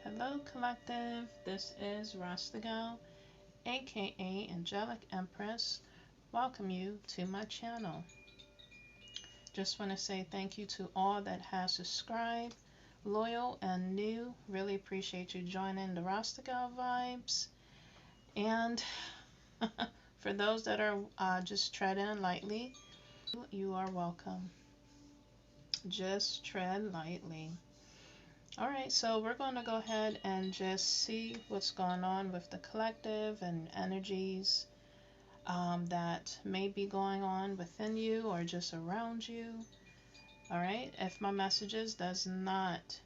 Hello, Collective. This is Rasta, aka Angelic Empress. Welcome you to my channel. Just want to say thank you to all that has subscribed, loyal and new. Really appreciate you joining the Rasta vibes. And for those that are just treading lightly, you are welcome. Just tread lightly. Alright, so we're going to go ahead and just see what's going on with the collective and energies that may be going on within you or just around you. Alright, if my messages does not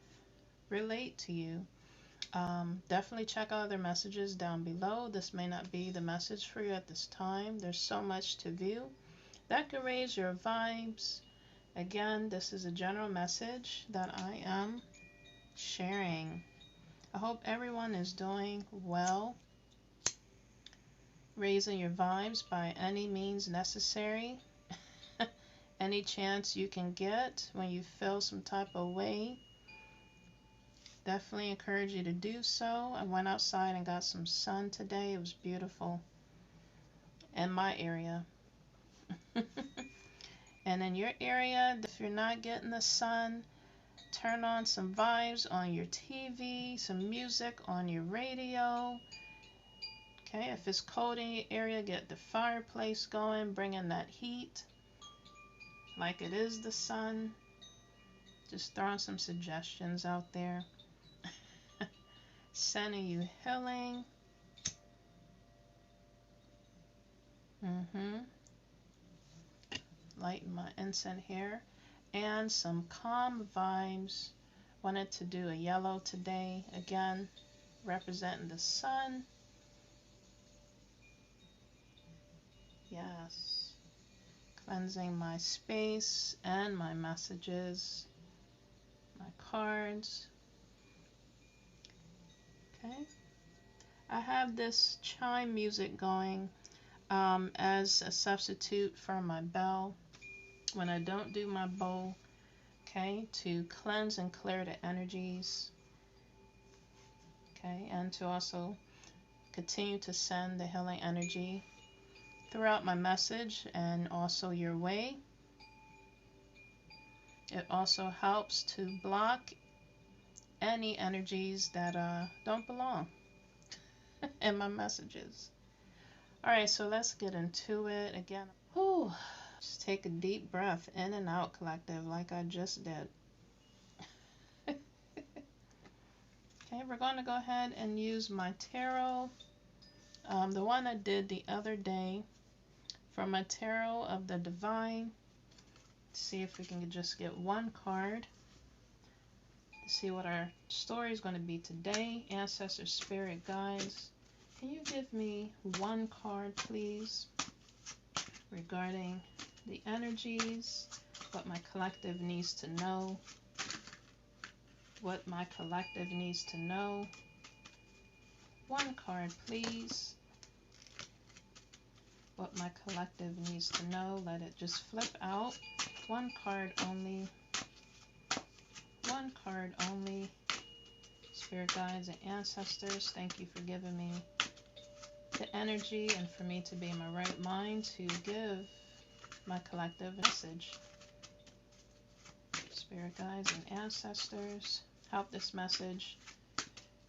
relate to you, definitely check out other messages down below. This may not be the message for you at this time. There's so much to view that could raise your vibes. Again, this is a general message that I am sharing. I hope everyone is doing well, raising your vibes by any means necessary. Any chance you can get when you feel some type of way, definitely encourage you to do so. I went outside and got some sun today. It was beautiful in my area. And in your area, if you're not getting the sun, turn on some vibes on your TV, some music on your radio. Okay, if it's cold in your area, get the fireplace going, bring in that heat like it is the sun. Just throwing some suggestions out there. Sending you healing. Lighten my incense here. And some calm vibes. Wanted to do a yellow today. Again, representing the sun. Yes. Cleansing my space and my messages. My cards. Okay. I have this chime music going as a substitute for my bell when I don't do my bowl. Okay, to cleanse and clear the energies. Okay, and to also continue to send the healing energy throughout my message and also your way. It also helps to block any energies that don't belong in my messages. Alright, so let's get into it again. Whew. Just take a deep breath in and out, collective, like I just did. Okay, we're going to go ahead and use my tarot, the one I did the other day, from my Tarot of the Divine. See if we can just get one card to see what our story is going to be today. Ancestors, spirit guides, can you give me one card, please, regarding the energies, what my collective needs to know, what my collective needs to know. One card, please. What my collective needs to know. Let it just flip out. One card only. One card only. Spirit guides and ancestors, thank you for giving me the energy and for me to be in my right mind to give my collective message. Spirit guides and ancestors, help this message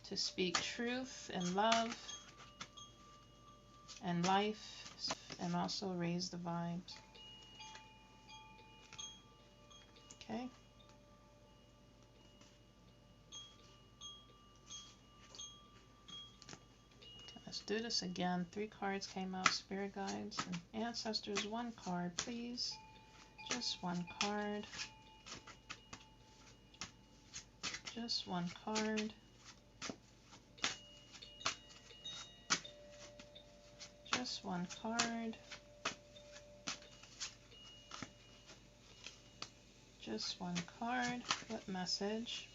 to speak truth and love and life, and also raise the vibes. Okay. Let's do this again. 3 cards came out. Spirit guides and ancestors. One card, please. Just one card. Just one card. Just one card. Just one card. What message?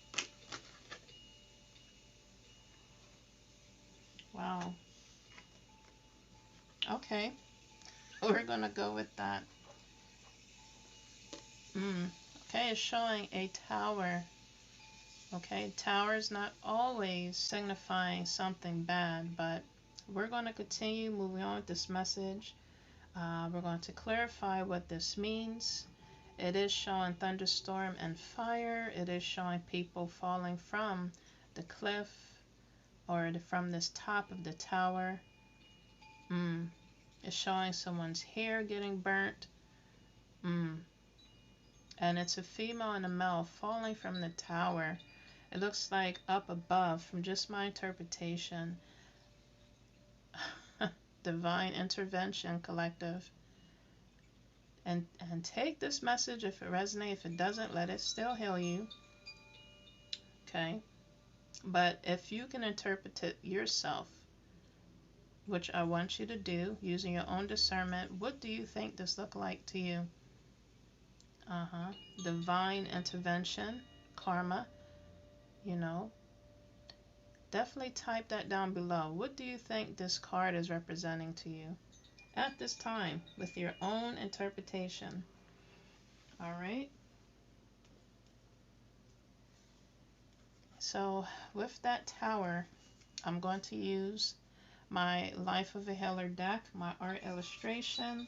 Wow. Okay. We're gonna go with that. Okay, it's showing a tower. Okay, tower is not always signifying something bad, but we're going to continue moving on with this message. We're going to clarify what this means. It is showing thunderstorm and fire. It is showing people falling from the cliff or from this top of the tower. It's showing someone's hair getting burnt. And it's a female and a male falling from the tower. It looks like up above, from just my interpretation. Divine intervention, collective. And take this message if it resonates. If it doesn't, let it still heal you. Okay? But if you can interpret it yourself, which I want you to do, using your own discernment, what do you think this looked like to you? Divine intervention, karma, you know. Definitely type that down below. What do you think this card is representing to you at this time with your own interpretation? All right. So with that tower, I'm going to use my Life of a Healer deck, my art illustration.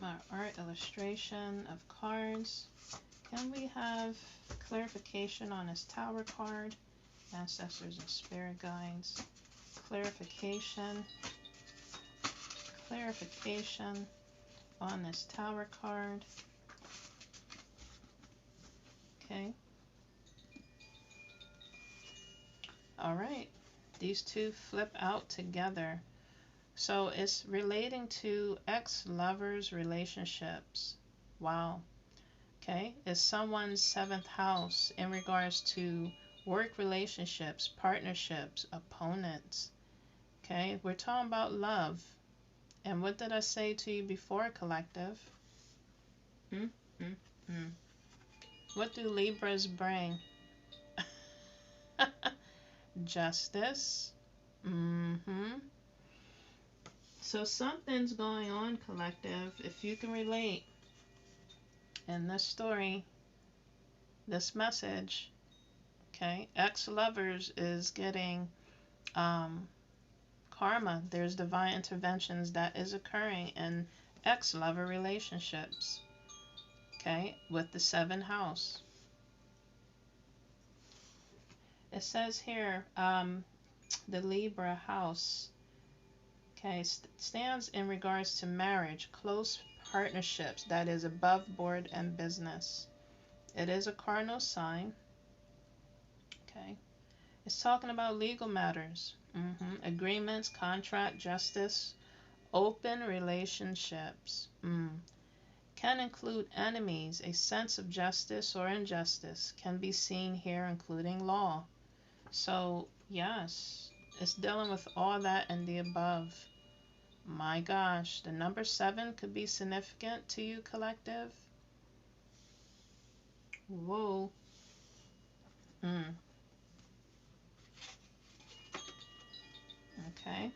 My art illustration of cards. Can we have clarification on this tower card? Ancestors and spirit guides. Clarification on this tower card. Okay. All right. These two flip out together. So it's relating to ex-lovers relationships. Wow. Okay. It's someone's 7th house in regards to work relationships, partnerships, opponents. Okay. We're talking about love. And what did I say to you before, collective? What do Libras bring? Justice. So something's going on, collective. If you can relate in this story, this message, okay, ex-lovers is getting karma. There's divine interventions that is occurring in ex-lover relationships, okay, with the 7th house. It says here, the Libra house, okay, stands in regards to marriage, close partnerships, that is above board and business. It is a cardinal sign. Okay. It's talking about legal matters. Agreements, contract, justice, open relationships. Can include enemies. A sense of justice or injustice can be seen here, including law. So, yes, it's dealing with all that and the above. My gosh, the number 7 could be significant to you, collective. Whoa. Okay.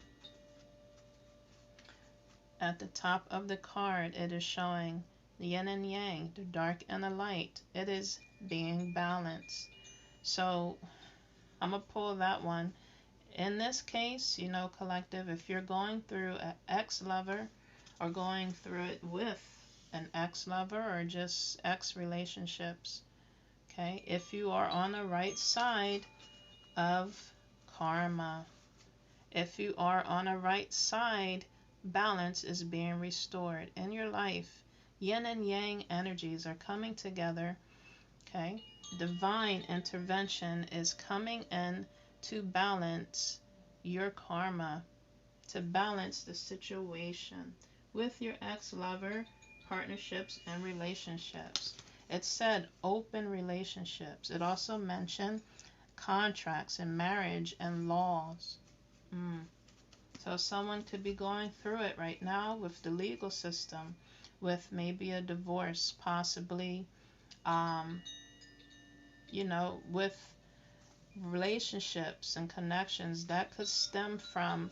At the top of the card, it is showing the yin and yang, the dark and the light. It is being balanced. So I'm going to pull that one. In this case, you know, collective, if you're going through an ex-lover or going through it with an ex-lover or just ex-relationships, okay, if you are on the right side of karma, if you are on the right side, balance is being restored in your life. Yin and yang energies are coming together, okay? Divine intervention is coming in to balance your karma, to balance the situation with your ex-lover, partnerships, and relationships. It said open relationships. It also mentioned contracts and marriage and laws. So someone could be going through it right now with the legal system, with maybe a divorce, possibly, you know, with relationships and connections that could stem from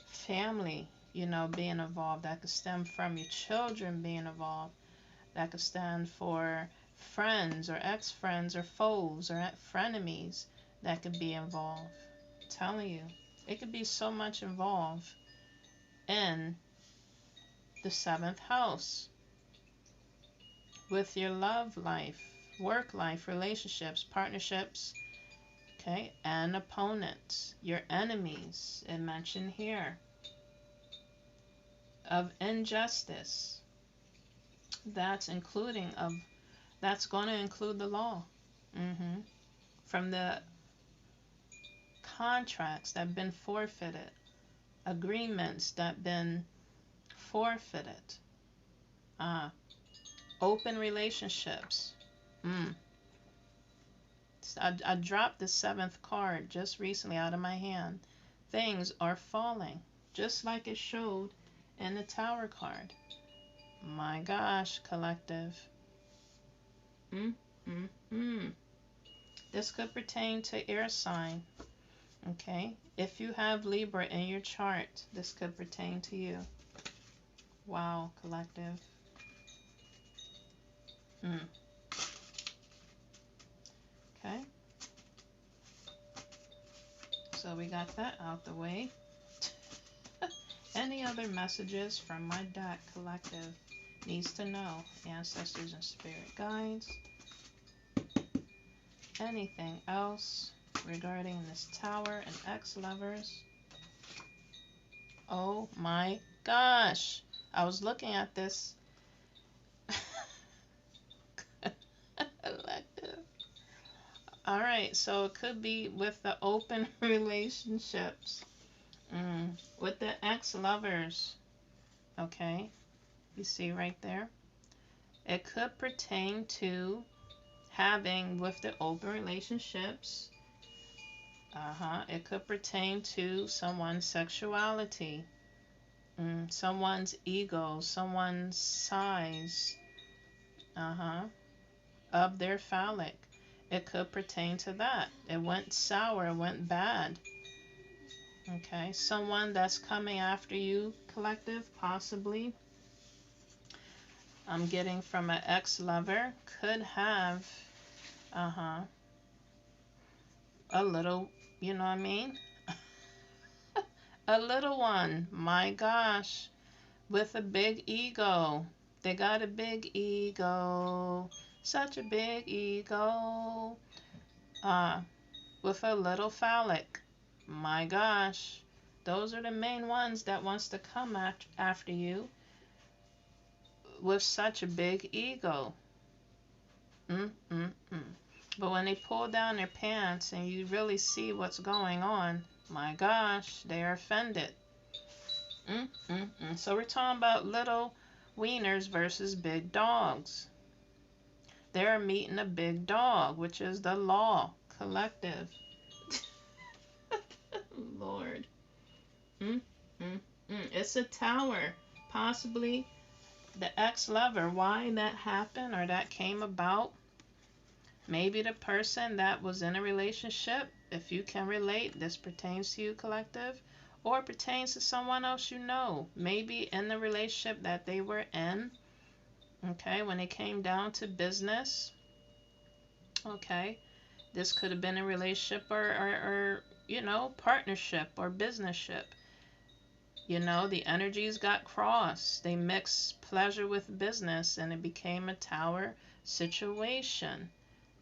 family, you know, being involved. That could stem from your children being involved. That could stand for friends or ex-friends or foes or frenemies that could be involved. I'm telling you, it could be so much involved in the seventh house with your love life, work life, relationships, partnerships, okay, and opponents, your enemies, it mentioned here, of injustice. That's going to include the law. From the contracts that have been forfeited, agreements that have been forfeited, open relationships. I dropped the seventh card just recently out of my hand. Things are falling, just like it showed in the Tower card. My gosh, collective. This could pertain to air sign. Okay, if you have Libra in your chart, this could pertain to you. Wow, collective. Okay, so we got that out the way. Any other messages from my deck, collective, needs to know? Ancestors and spirit guides. Anything else regarding this Tower and ex-lovers? Oh my gosh, I was looking at this. Collective. All right, so it could be with the open relationships, with the ex-lovers. Okay, you see right there, it could pertain to having with the open relationships. It could pertain to someone's sexuality, someone's ego, someone's size, of their phallic. It could pertain to that. It went sour, it went bad. Okay, someone that's coming after you, collective, possibly. I'm getting from an ex-lover, could have, a little, you know what I mean? A little one, my gosh, with a big ego. They got a big ego, such a big ego, with a little phallic. My gosh, those are the main ones that wants to come after you with such a big ego. But when they pull down their pants and you really see what's going on, my gosh, they are offended. So we're talking about little wieners versus big dogs. They're meeting a big dog, which is the law, collective. Lord. It's a Tower. Possibly the ex-lover. Why that happened or that came about. Maybe the person that was in a relationship, if you can relate, this pertains to you, collective, or pertains to someone else you know. Maybe in the relationship that they were in, okay, when it came down to business, okay, this could have been a relationship or you know, partnership or businessship. You know, the energies got crossed. They mixed pleasure with business and it became a Tower situation.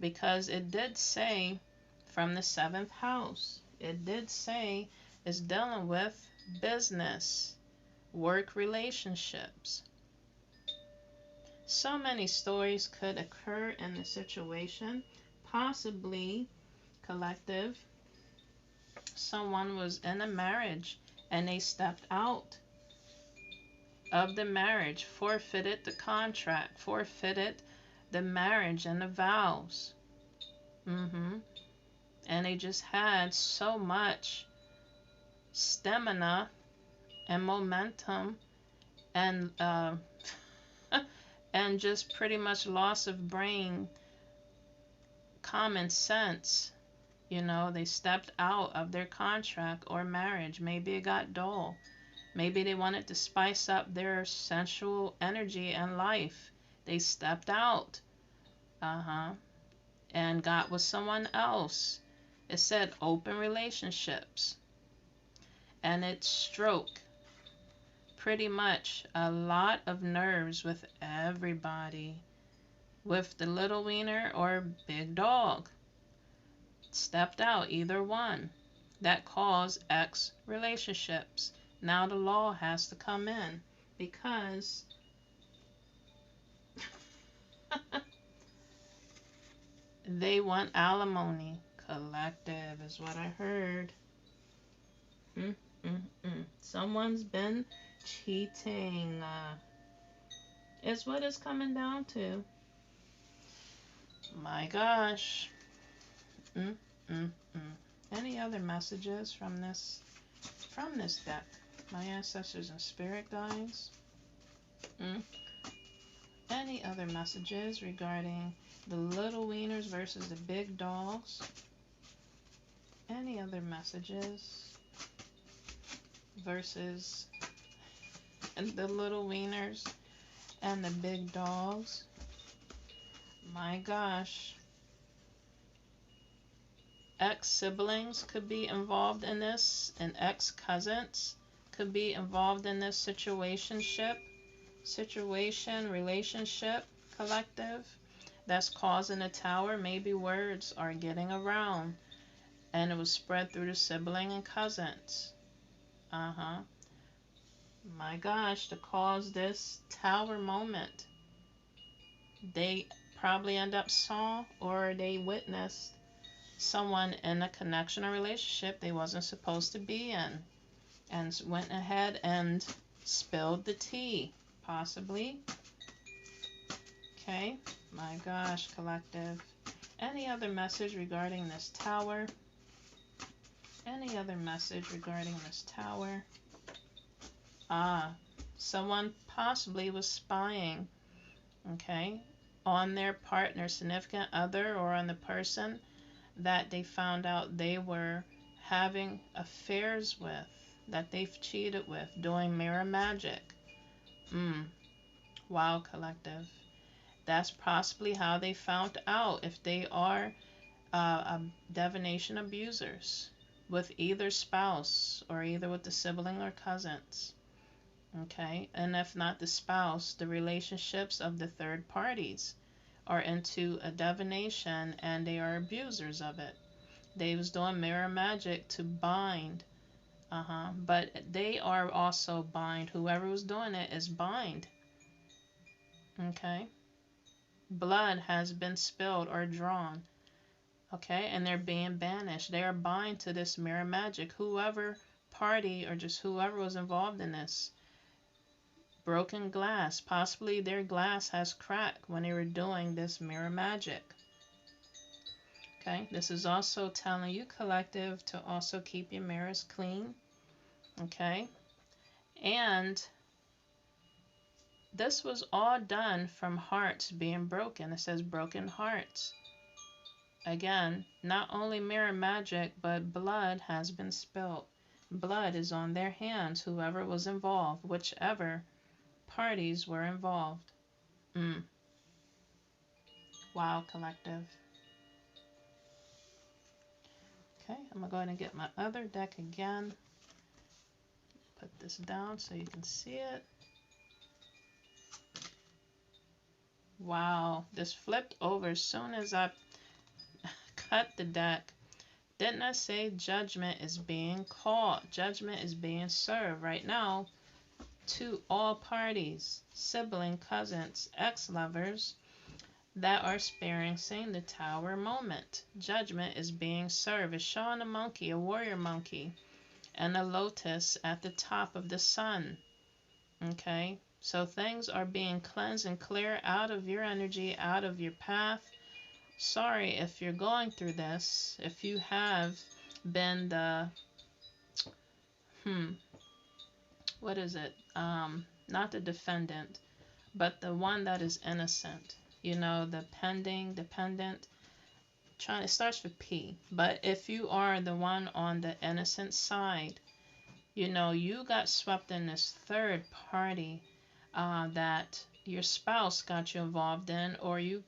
Because it did say from the seventh house, it did say it's dealing with business, work relationships. So many stories could occur in the situation. Possibly, collective, someone was in a marriage and they stepped out of the marriage, forfeited the contract, forfeited the marriage and the vows. And they just had so much stamina and momentum and and just pretty much loss of brain, common sense. You know, they stepped out of their contract or marriage. Maybe it got dull. Maybe they wanted to spice up their sensual energy and life. They stepped out And got with someone else. It said open relationships. And it struck pretty much a lot of nerves with everybody. With the little wiener or big dog. Stepped out, either one. That caused X relationships. Now the law has to come in because they want alimony. Collective is what I heard. Someone's been cheating. Is what it's coming down to. My gosh. Any other messages from this deck? My ancestors and spirit guides. Any other messages regarding the little wieners versus the big dogs? Any other messages versus the little wieners and the big dogs? My gosh. Ex-siblings could be involved in this, and ex-cousins could be involved in this relationship, collective, that's causing a tower. Maybe words are getting around, and it was spread through the sibling and cousins. My gosh, to cause this tower moment. They probably end up saw or they witnessed someone in a connection or relationship they wasn't supposed to be in, and went ahead and spilled the tea, possibly. Okay, my gosh, collective. Any other message regarding this tower? Any other message regarding this tower? Someone possibly was spying, okay, on their partner, significant other, or on the person that they found out they were having affairs with, that they've cheated with, doing mirror magic. Wow, collective. That's possibly how they found out if they are divination abusers with either spouse or either with the sibling or cousins. Okay, and if not the spouse, the relationships of the third parties are into a divination and they are abusers of it. They was doing mirror magic to bind. But they are also bind. Whoever was doing it is bind. Okay. Blood has been spilled or drawn. Okay, and they're being banished. They are bind to this mirror magic. Whoever party or just whoever was involved in this. Broken glass. Possibly their glass has cracked when they were doing this mirror magic. Okay, this is also telling you, collective, to also keep your mirrors clean. Okay, and this was all done from hearts being broken. It says broken hearts. Again, not only mirror magic, but blood has been spilled. Blood is on their hands, whoever was involved, whichever parties were involved. Wow, collective. Okay, I'm going to go ahead and get my other deck again. Put this down so you can see it. Wow, this flipped over as soon as I cut the deck. Didn't I say judgment is being called? Judgment is being served right now to all parties, sibling, cousins, ex-lovers that are experiencing the tower moment. Judgment is being served. It's showing a monkey, a warrior monkey, and a lotus at the top of the sun. Okay, so things are being cleansed and clear out of your energy, out of your path. Sorry if you're going through this, if you have been the, what is it? Not the defendant, but the one that is innocent. You know, the pending, dependent. It starts with P. But if you are the one on the innocent side, you know, you got swept in this third party that your spouse got you involved in, or you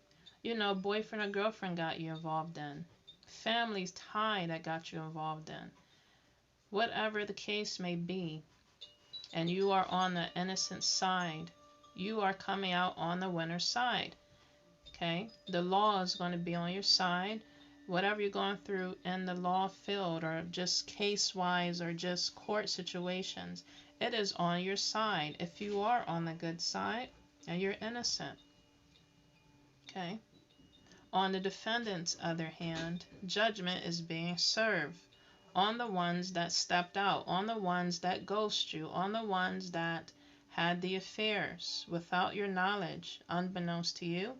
boyfriend or girlfriend got you involved in, family's tie that got you involved in, whatever the case may be, and you are on the innocent side, you are coming out on the winner's side. Okay? The law is going to be on your side. Whatever you're going through in the law field, or just case-wise, or just court situations, it is on your side if you are on the good side and you're innocent. Okay? On the defendant's other hand, judgment is being served on the ones that stepped out, on the ones that ghost you, on the ones that had the affairs without your knowledge, unbeknownst to you.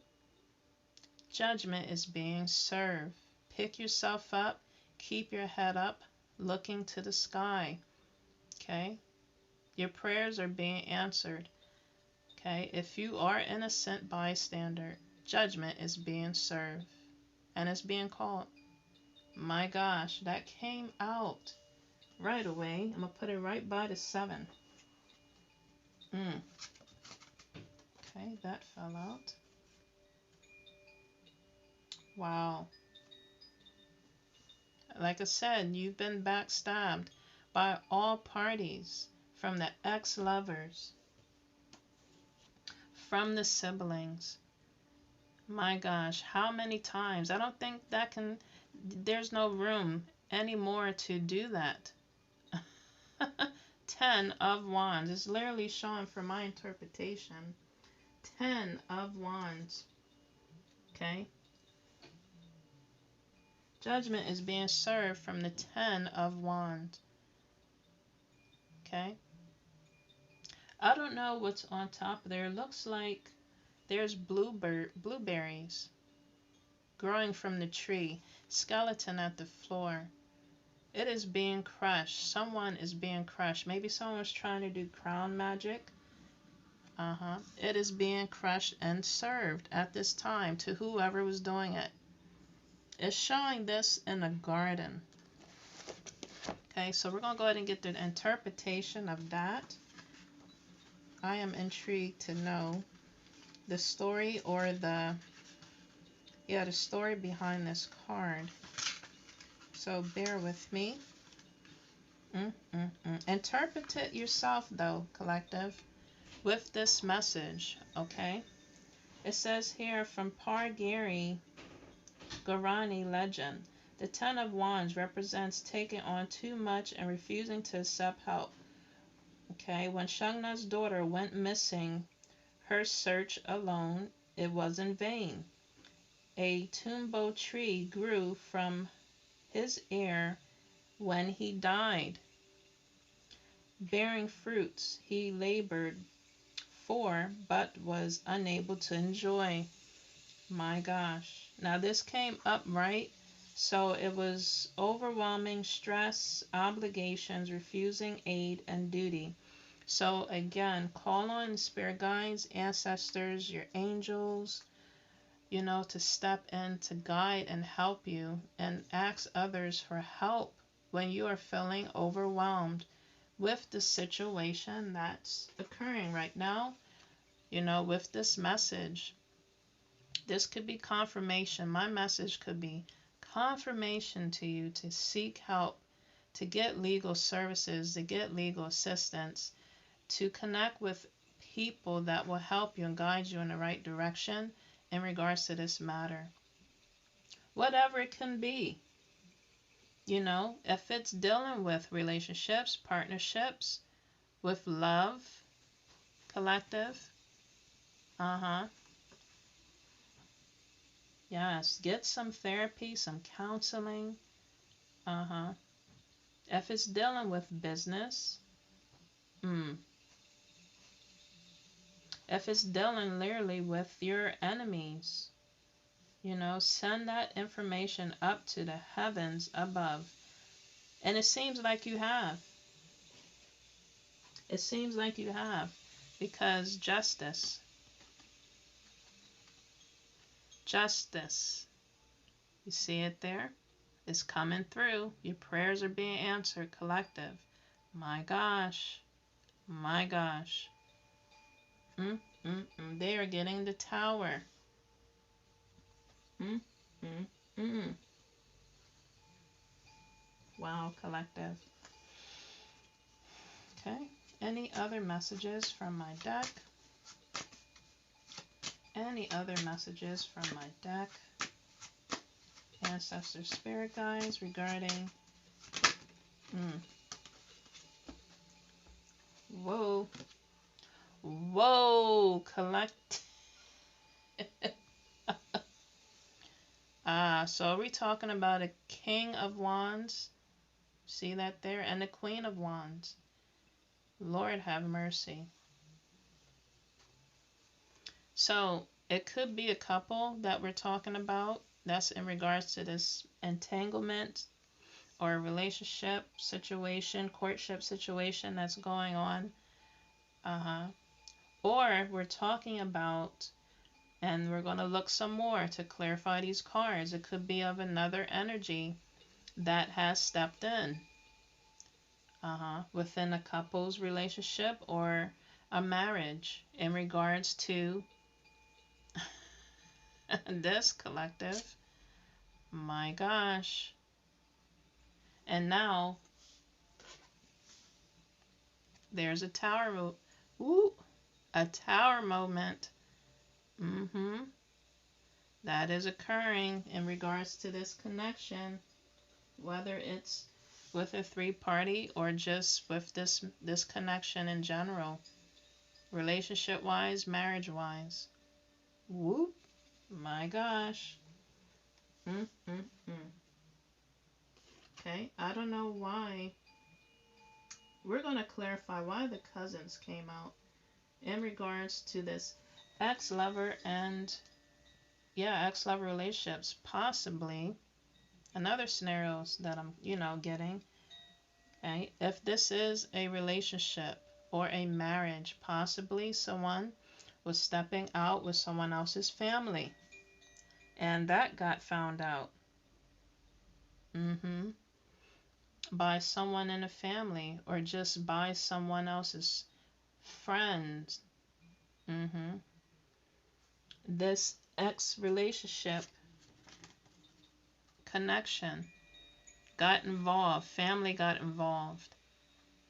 Judgment is being served. Pick yourself up, keep your head up, looking to the sky. Okay? Your prayers are being answered. Okay? If you are innocent bystander, judgment is being served. And it's being called. My gosh, that came out right away. I'm going to put it right by the 7. Okay, that fell out. Wow. Like I said, you've been backstabbed by all parties, from the ex-lovers, from the siblings. My gosh, how many times? I don't think there's no room anymore to do that. 10 of Wands. It's literally showing for my interpretation. 10 of Wands. Okay? Judgment is being served from the 10 of Wands. Okay? I don't know what's on top there. It looks like there's blueberries growing from the tree. Skeleton at the floor. It is being crushed. Someone is being crushed. Maybe someone was trying to do crown magic. It is being crushed and served at this time to whoever was doing it. It's showing this in a garden. Okay, so we're going to go ahead and get the interpretation of that. I am intrigued to know the story, or the story behind this card. So bear with me. Interpret it yourself, though, collective, with this message, okay? It says here from Pargari Guarani legend, the 10 of Wands represents taking on too much and refusing to accept help. Okay, when Shungna's daughter went missing, her search alone, it was in vain. A tumbo tree grew from his heir when he died, bearing fruits he labored for but was unable to enjoy. My gosh. Now this came up right. So it was overwhelming stress, obligations, refusing aid, and duty. So again, call on spirit guides, ancestors, your angels, to step in to guide and help you, and ask others for help when you are feeling overwhelmed with the situation that's occurring right now, with this message. This could be confirmation. My message could be confirmation to you to seek help, to get legal services, to get legal assistance, to connect with people that will help you and guide you in the right direction in regards to this matter. Whatever it can be. If it's dealing with relationships, partnerships, with love, collective, yes, get some therapy, some counseling. If it's dealing with business, if it's dealing literally with your enemies, send that information up to the heavens above. And it seems like you have. It seems like you have, because justice, you see it there? It's coming through. Your prayers are being answered, collective. My gosh. My gosh. They are getting the Tower. Mm, mm, mm. Wow, collective. Okay. Any other messages from my deck? Any other messages from my deck? Ancestor spirit guides regarding... Whoa. Whoa, collect. So are we talking about a King of Wands? See that there? And a Queen of Wands. Lord have mercy. So it could be a couple that we're talking about. That's in regards to this entanglement or relationship situation, courtship situation that's going on. Or we're talking about, and we're going to look some more to clarify these cards. It could be of another energy that has stepped in within a couple's relationship or a marriage in regards to this collective. My gosh. And now there's a tower. Ooh, a tower moment. That is occurring in regards to this connection, whether it's with a three-party or just with this connection in general, relationship-wise, marriage-wise. Whoop. My gosh. Okay, I don't know why. We're going to clarify why the cousins came out in regards to this ex-lover and, ex-lover relationships. Possibly another scenarios that I'm, getting. Okay, if this is a relationship or a marriage, possibly someone was stepping out with someone else's family, and that got found out. By someone in a family or just by someone else's friends. This ex relationship connection got involved, family got involved,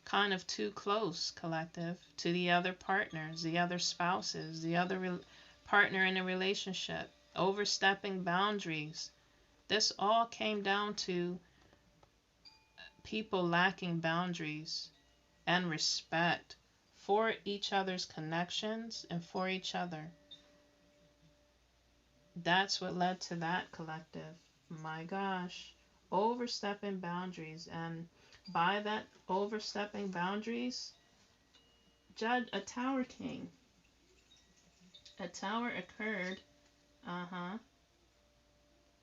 kind of too close, collective, to the other partners, the other spouses, the other partner in a relationship, overstepping boundaries. This all came down to people lacking boundaries and respect for each other's connections and for each other. That's what led to that collective. My gosh. Overstepping boundaries. And by that overstepping boundaries, Judge, a tower king. A tower occurred.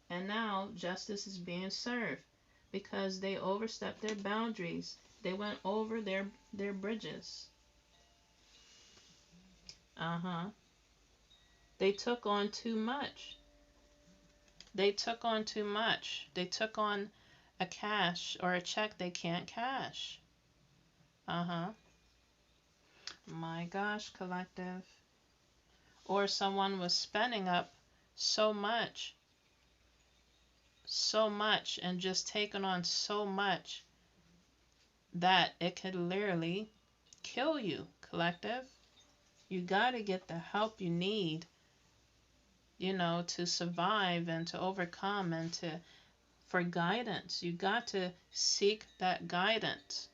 And now justice is being served because they overstepped their boundaries. They went over their bridges. They took on too much. They took on too much. They took on a cash or a check they can't cash. My gosh, collective. Or someone was spending up so much, and just taking on so much that it could literally kill you, collective. You got to get the help you need, to survive and to overcome and for guidance. You got to seek that guidance.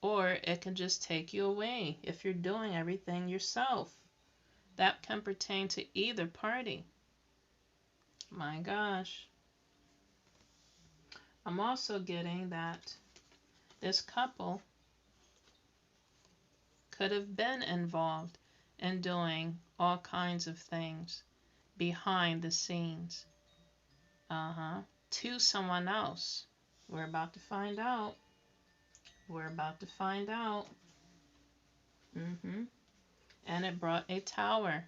Or it can just take you away if you're doing everything yourself. That can pertain to either party. My gosh. I'm also getting that this couple could have been involved in doing all kinds of things behind the scenes to someone else. We're about to find out. We're about to find out. And it brought a tower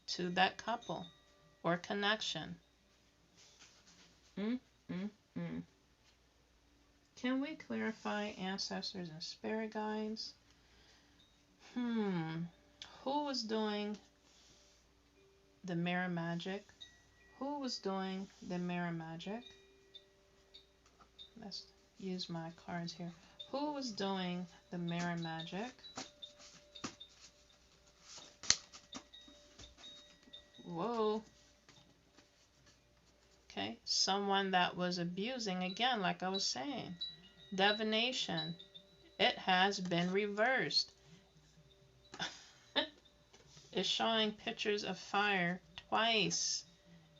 to that couple or connection. Can we clarify ancestors and spirit guides? Who was doing the mirror magic who was doing the mirror magic? Let's use my cards here. Who was doing the mirror magic? Whoa. Okay, someone that was abusing, again, like I was saying. Divination. It has been reversed. It's showing pictures of fire twice.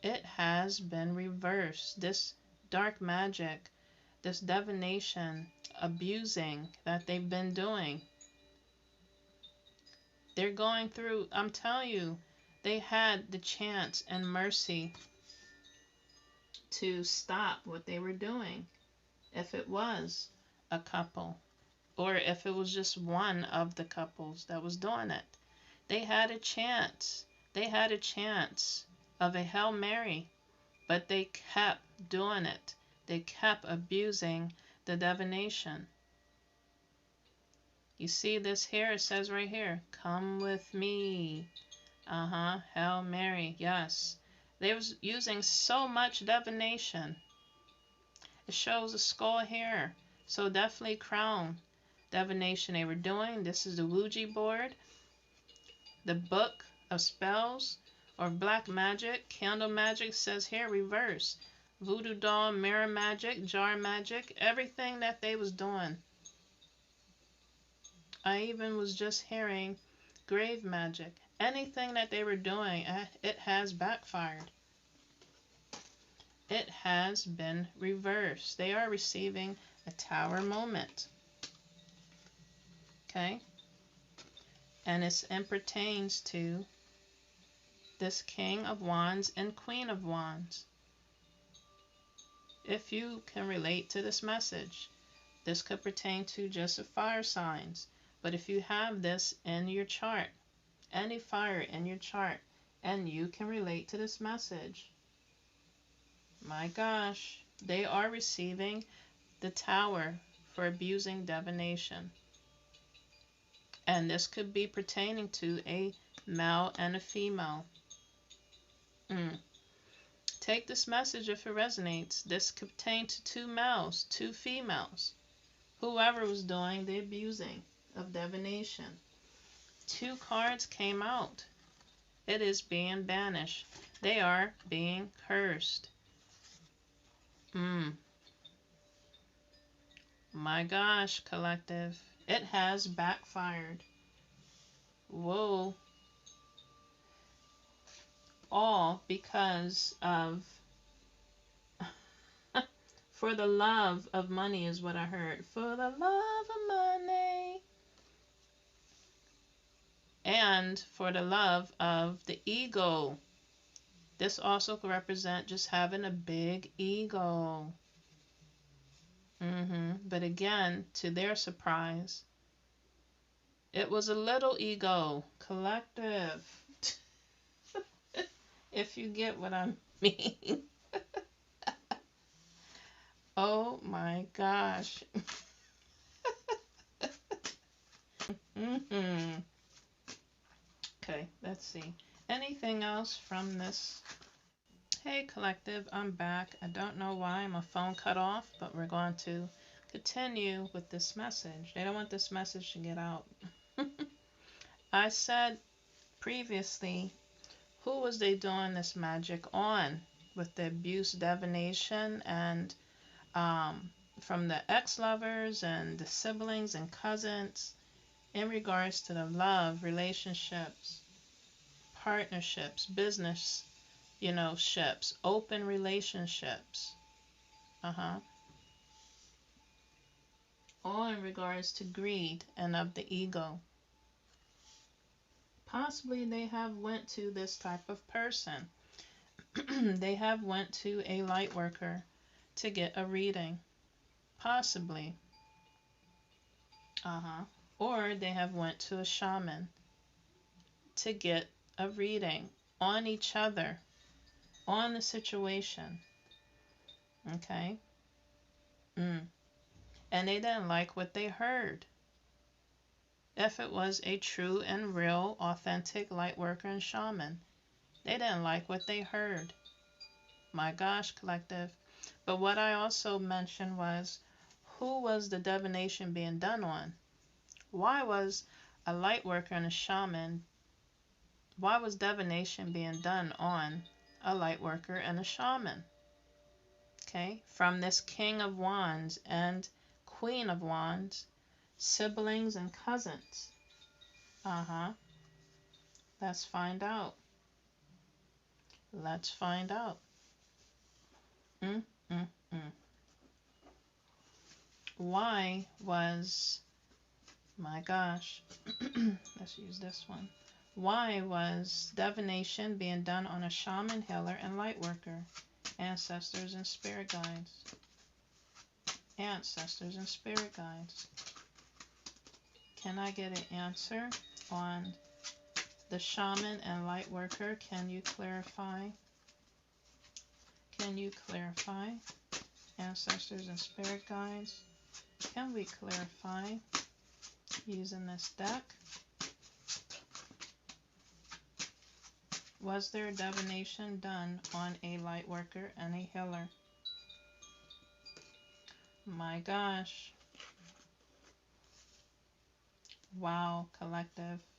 It has been reversed. This dark magic, this divination, abusing that they've been doing. They're going through, I'm telling you, they had the chance and mercy to stop what they were doing if it was a couple, or if it was just one of the couples that was doing it. They had a chance. They had a chance of a Hail Mary, but they kept doing it. They kept abusing the divination. You see this here? It says right here, come with me. Hail Mary, yes. They was using so much divination. It shows a skull here. So definitely crown divination they were doing. This is the Ouija board, the book of spells, or black magic, candle magic says here, reverse. Voodoo doll, mirror magic, jar magic, everything that they was doing. I even was just hearing grave magic. Anything that they were doing, it has backfired. It has been reversed. They are receiving a tower moment. Okay? And it pertains to this King of Wands and Queen of Wands. If you can relate to this message, this could pertain to just the fire signs. But if you have this in your chart, any fire in your chart, and you can relate to this message, my gosh, they are receiving the tower for abusing divination. And this could be pertaining to a male and a female. Take this message if it resonates. This could pertain to two males, two females. Whoever was doing the abusing of divination. Two cards came out. It is being banished. They are being cursed. My gosh, collective. It has backfired. Whoa. All because of for the love of money is what I heard. For the love of money. And for the love of the ego. This also could represent just having a big ego. But again, to their surprise, it was a little ego, collective. If you get what I mean. Oh my gosh. Okay, let's see. Anything else from this? Hey collective, I'm back. I don't know why my phone cut off, but we're going to continue with this message. They don't want this message to get out. I said previously, who was they doing this magic on with the abuse, divination, and from the ex-lovers and the siblings and cousins in regards to the love, relationships, partnerships, business, ships, open relationships. All in regards to greed and of the ego. Possibly they have went to this type of person. They have went to a light worker to get a reading. Possibly. Or they have went to a shaman to get a reading on each other, on the situation. Okay? And they didn't like what they heard. If it was a true and real, authentic light worker and shaman, they didn't like what they heard. My gosh, collective. But what I also mentioned was, who was the divination being done on? Why was a light worker and a shaman, why was divination being done on a light worker and a shaman? Okay, from this King of Wands and Queen of Wands, siblings and cousins. Let's find out. Let's find out. Mm, mm, mm. Why was, my gosh, let's use this one. Why was divination being done on a shaman, healer, and light worker? Ancestors and spirit guides. Ancestors and spirit guides. Can I get an answer on the shaman and light worker? Can you clarify? Can you clarify? Ancestors and spirit guides. Can we clarify using this deck? Was there divination done on a light worker and a healer? My gosh. Wow, collective.